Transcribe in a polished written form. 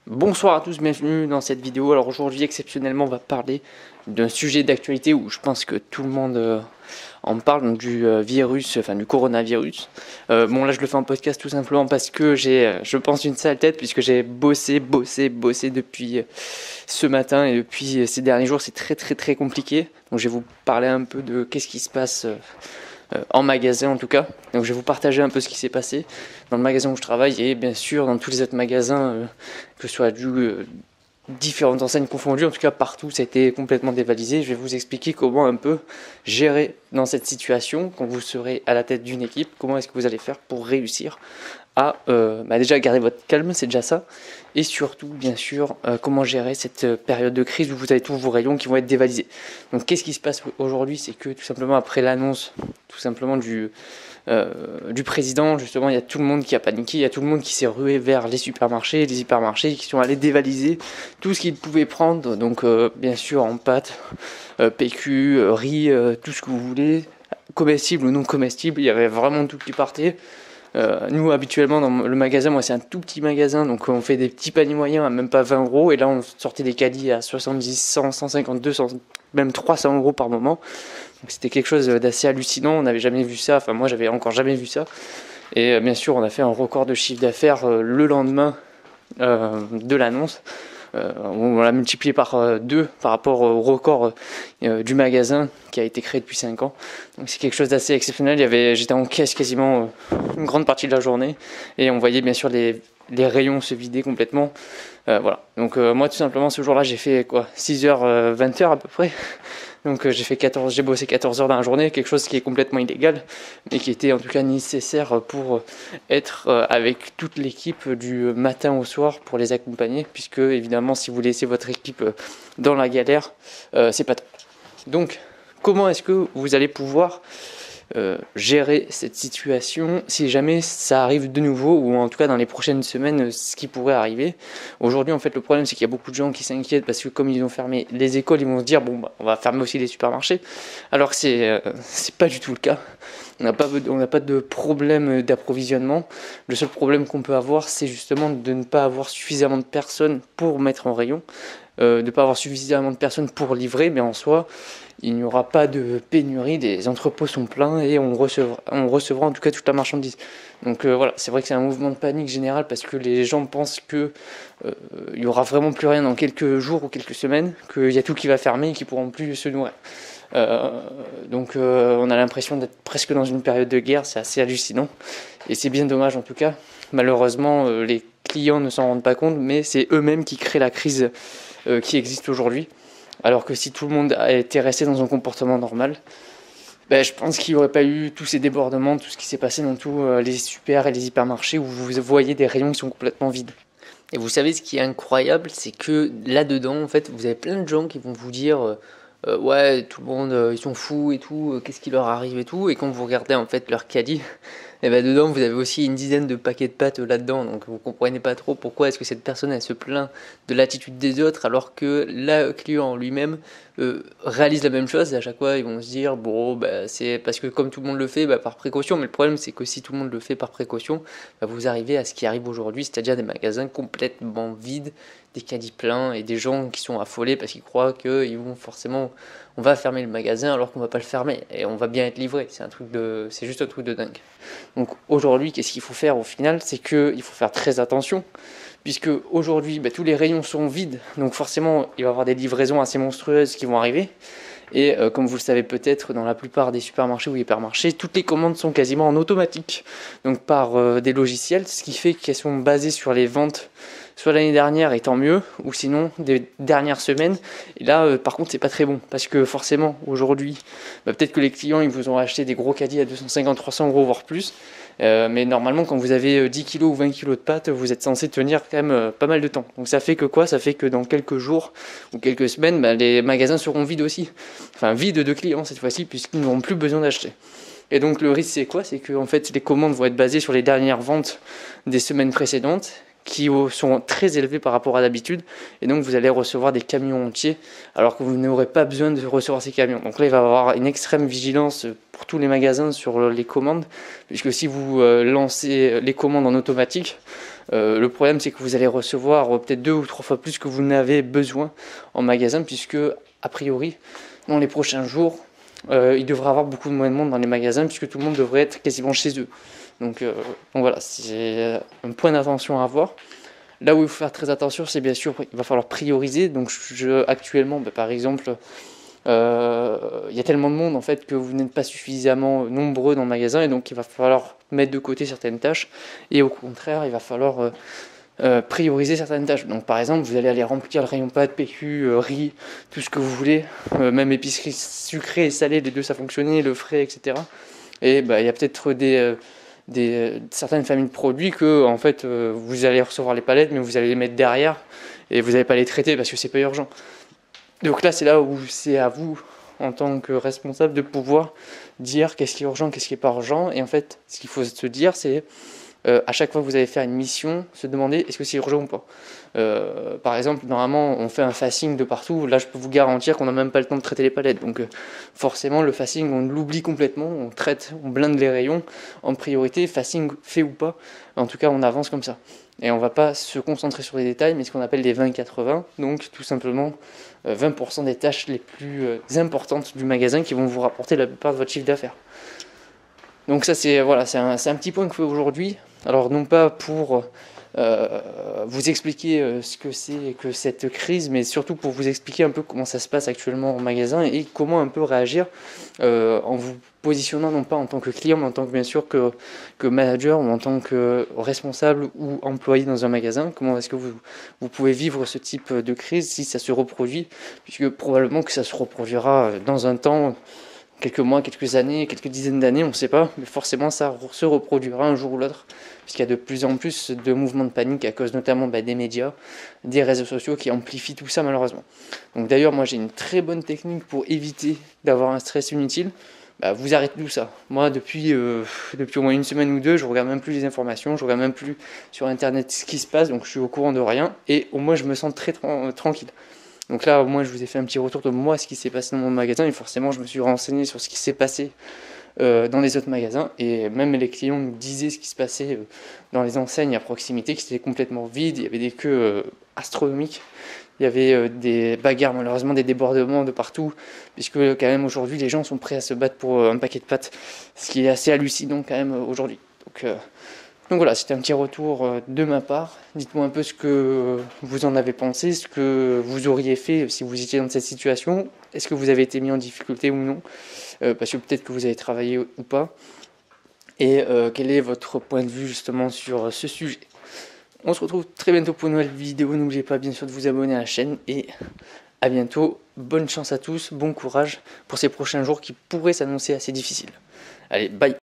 Bonsoir à tous, bienvenue dans cette vidéo. Alors aujourd'hui exceptionnellement on va parler d'un sujet d'actualité où je pense que tout le monde en parle, donc du virus, enfin du coronavirus. Bon là je le fais en podcast tout simplement parce que j'ai, je pense, une sale tête puisque j'ai bossé depuis ce matin et depuis ces derniers jours. C'est très compliqué. Donc je vais vous parler un peu de qu'est-ce qui se passe en magasin en tout cas. Donc je vais vous partager un peu ce qui s'est passé dans le magasin où je travaille et bien sûr dans tous les autres magasins, que ce soit différentes enseignes confondues, en tout cas partout ça a été complètement dévalisé. Je vais vous expliquer comment un peu gérer dans cette situation quand vous serez à la tête d'une équipe, comment est-ce que vous allez faire pour réussir à déjà garder votre calme, c'est déjà ça, et surtout bien sûr comment gérer cette période de crise où vous avez tous vos rayons qui vont être dévalisés. Donc qu'est-ce qui se passe aujourd'hui, c'est que tout simplement après l'annonce tout simplement du président, justement, il y a tout le monde qui a paniqué, il y a tout le monde qui s'est rué vers les supermarchés, qui sont allés dévaliser tout ce qu'ils pouvaient prendre, donc bien sûr en pâtes, PQ, riz, tout ce que vous voulez, comestible ou non comestible, il y avait vraiment tout qui partait. Nous habituellement dans le magasin, moi c'est un tout petit magasin, donc on fait des petits paniers moyens à même pas 20 euros, et là on sortait des caddies à 70, 100, 150, 200, même 300 euros par moment. Donc c'était quelque chose d'assez hallucinant, on n'avait jamais vu ça, enfin moi j'avais encore jamais vu ça. Et bien sûr on a fait un record de chiffre d'affaires le lendemain de l'annonce. On l'a multiplié par 2 par rapport au record du magasin qui a été créé depuis 5 ans. Donc c'est quelque chose d'assez exceptionnel. J'étais en caisse quasiment une grande partie de la journée et on voyait bien sûr les rayons se vider complètement. Voilà. Donc moi tout simplement ce jour-là j'ai fait 6h, 20h à peu près. Donc j'ai bossé 14 heures dans la journée, quelque chose qui est complètement illégal, mais qui était en tout cas nécessaire pour être avec toute l'équipe du matin au soir pour les accompagner, puisque évidemment si vous laissez votre équipe dans la galère, c'est pas top. Donc comment est-ce que vous allez pouvoir gérer cette situation si jamais ça arrive de nouveau, ou en tout cas dans les prochaines semaines ce qui pourrait arriver. Aujourd'hui en fait le problème c'est qu'il y a beaucoup de gens qui s'inquiètent parce que comme ils ont fermé les écoles, ils vont se dire bon bah, on va fermer aussi les supermarchés, alors que c'est pas du tout le cas. On n'a pas de problème d'approvisionnement. Le seul problème qu'on peut avoir c'est justement de ne pas avoir suffisamment de personnes pour mettre en rayon, de ne pas avoir suffisamment de personnes pour livrer, mais en soi il n'y aura pas de pénurie, les entrepôts sont pleins et on recevra en tout cas toute la marchandise. Donc voilà, c'est vrai que c'est un mouvement de panique général parce que les gens pensent que il y aura vraiment plus rien dans quelques jours ou quelques semaines, qu'il y a tout qui va fermer et qu'ils pourront plus se nourrir. Donc on a l'impression d'être presque dans une période de guerre, c'est assez hallucinant et c'est bien dommage en tout cas. Malheureusement les clients ne s'en rendent pas compte, mais c'est eux-mêmes qui créent la crise qui existe aujourd'hui. Alors que si tout le monde était resté dans un comportement normal, je pense qu'il n'y aurait pas eu tous ces débordements, tout ce qui s'est passé dans tous les super et les hypermarchés où vous voyez des rayons qui sont complètement vides. Et vous savez ce qui est incroyable, c'est que là-dedans, en fait, vous avez plein de gens qui vont vous dire ouais, tout le monde, ils sont fous et tout, qu'est-ce qui leur arrive et tout. Et quand vous regardez en fait leur caddie, et dedans vous avez aussi une dizaine de paquets de pâtes là-dedans. Donc vous comprenez pas trop pourquoi est-ce que cette personne elle se plaint de l'attitude des autres alors que le client lui-même réalise la même chose. Et à chaque fois ils vont se dire bon c'est parce que comme tout le monde le fait par précaution. Mais le problème c'est que si tout le monde le fait par précaution, vous arrivez à ce qui arrive aujourd'hui, c'est-à-dire des magasins complètement vides, des caddies pleins et des gens qui sont affolés parce qu'ils croient qu'ils vont forcément, on va fermer le magasin alors qu'on va pas le fermer et on va bien être livré. C'est juste un truc de dingue. Donc aujourd'hui, qu'est-ce qu'il faut faire au final? C'est qu'il faut faire très attention puisque aujourd'hui tous les rayons sont vides, donc forcément il va y avoir des livraisons assez monstrueuses qui vont arriver. Et comme vous le savez peut-être, dans la plupart des supermarchés ou hypermarchés, toutes les commandes sont quasiment en automatique, donc par des logiciels, ce qui fait qu'elles sont basées sur les ventes soit l'année dernière et tant mieux, ou sinon des dernières semaines. Et là par contre c'est pas très bon, parce que forcément aujourd'hui, peut-être que les clients ils vous ont acheté des gros caddies à 250-300 euros voire plus, mais normalement quand vous avez 10 kg ou 20 kg de pâtes, vous êtes censé tenir quand même pas mal de temps. Donc ça fait que quoi? Ça fait que dans quelques jours ou quelques semaines, les magasins seront vides aussi. Enfin vides de clients cette fois-ci, puisqu'ils n'auront plus besoin d'acheter. Et donc le risque c'est quoi? C'est que en fait les commandes vont être basées sur les dernières ventes des semaines précédentes, qui sont très élevés par rapport à d'habitude, et donc vous allez recevoir des camions entiers alors que vous n'aurez pas besoin de recevoir ces camions. Donc là il va y avoir une extrême vigilance pour tous les magasins sur les commandes, puisque si vous lancez les commandes en automatique, Le problème, c'est que vous allez recevoir peut-être 2 ou 3 fois plus que vous n'avez besoin en magasin, puisque a priori, dans les prochains jours, il devrait y avoir beaucoup moins de monde dans les magasins, puisque tout le monde devrait être quasiment chez eux. Donc voilà, c'est un point d'attention à avoir. Là où il faut faire très attention, c'est bien sûr, il va falloir prioriser. Donc actuellement, par exemple, il y a tellement de monde en fait que vous n'êtes pas suffisamment nombreux dans le magasin, et donc il va falloir mettre de côté certaines tâches, et au contraire, il va falloir prioriser certaines tâches. Donc par exemple, vous allez aller remplir le rayon pâtes, PQ, riz, tout ce que vous voulez, même épicerie sucrée et salée, les deux ça fonctionnait, le frais, etc. Et il y a peut-être certaines familles de produits que en fait vous allez recevoir les palettes, mais vous allez les mettre derrière et vous n'allez pas les traiter parce que c'est pas urgent. Donc là, c'est là où c'est à vous, en tant que responsable, de pouvoir dire qu'est-ce qui est urgent, qu'est-ce qui n'est pas urgent. Et en fait, ce qu'il faut se dire, c'est à chaque fois que vous allez faire une mission, se demander est-ce que c'est urgent ou pas. Par exemple, normalement, on fait un fasting de partout. Là, je peux vous garantir qu'on n'a même pas le temps de traiter les palettes. Donc forcément, le fasting, on l'oublie complètement. On blinde les rayons en priorité, fasting fait ou pas. En tout cas, on avance comme ça. Et on ne va pas se concentrer sur les détails, mais ce qu'on appelle les 20-80. Donc tout simplement 20% des tâches les plus importantes du magasin qui vont vous rapporter la plupart de votre chiffre d'affaires. Donc ça, c'est un petit point que je fais aujourd'hui. Alors non pas pour vous expliquer ce que c'est que cette crise, mais surtout pour vous expliquer un peu comment ça se passe actuellement en magasin et comment un peu réagir en vous positionnant non pas en tant que client, mais en tant que bien sûr que manager ou en tant que responsable ou employé dans un magasin. Comment est-ce que vous pouvez vivre ce type de crise si ça se reproduit, puisque probablement que ça se reproduira dans un temps, quelques mois, quelques années, quelques dizaines d'années, on ne sait pas, mais forcément ça se reproduira un jour ou l'autre, puisqu'il y a de plus en plus de mouvements de panique à cause notamment des médias, des réseaux sociaux qui amplifient tout ça malheureusement. Donc d'ailleurs, moi j'ai une très bonne technique pour éviter d'avoir un stress inutile. Vous arrêtez tout ça. Moi depuis au moins une semaine ou deux, je regarde même plus les informations, je regarde même plus sur internet ce qui se passe, donc je suis au courant de rien, et au moins je me sens très tranquille. Donc là, au moins, je vous ai fait un petit retour de moi, ce qui s'est passé dans mon magasin, et forcément, je me suis renseigné sur ce qui s'est passé dans les autres magasins, et même les clients nous disaient ce qui se passait dans les enseignes à proximité, qui c'était complètement vide, il y avait des queues astronomiques, il y avait des bagarres, malheureusement, des débordements de partout, puisque quand même aujourd'hui, les gens sont prêts à se battre pour un paquet de pâtes, ce qui est assez hallucinant quand même aujourd'hui. Donc voilà, c'était un petit retour de ma part. Dites-moi un peu ce que vous en avez pensé, ce que vous auriez fait si vous étiez dans cette situation. Est-ce que vous avez été mis en difficulté ou non, parce que peut-être que vous avez travaillé ou pas. Et quel est votre point de vue justement sur ce sujet. On se retrouve très bientôt pour une nouvelle vidéo. N'oubliez pas bien sûr de vous abonner à la chaîne et à bientôt. Bonne chance à tous, bon courage pour ces prochains jours qui pourraient s'annoncer assez difficiles. Allez, bye.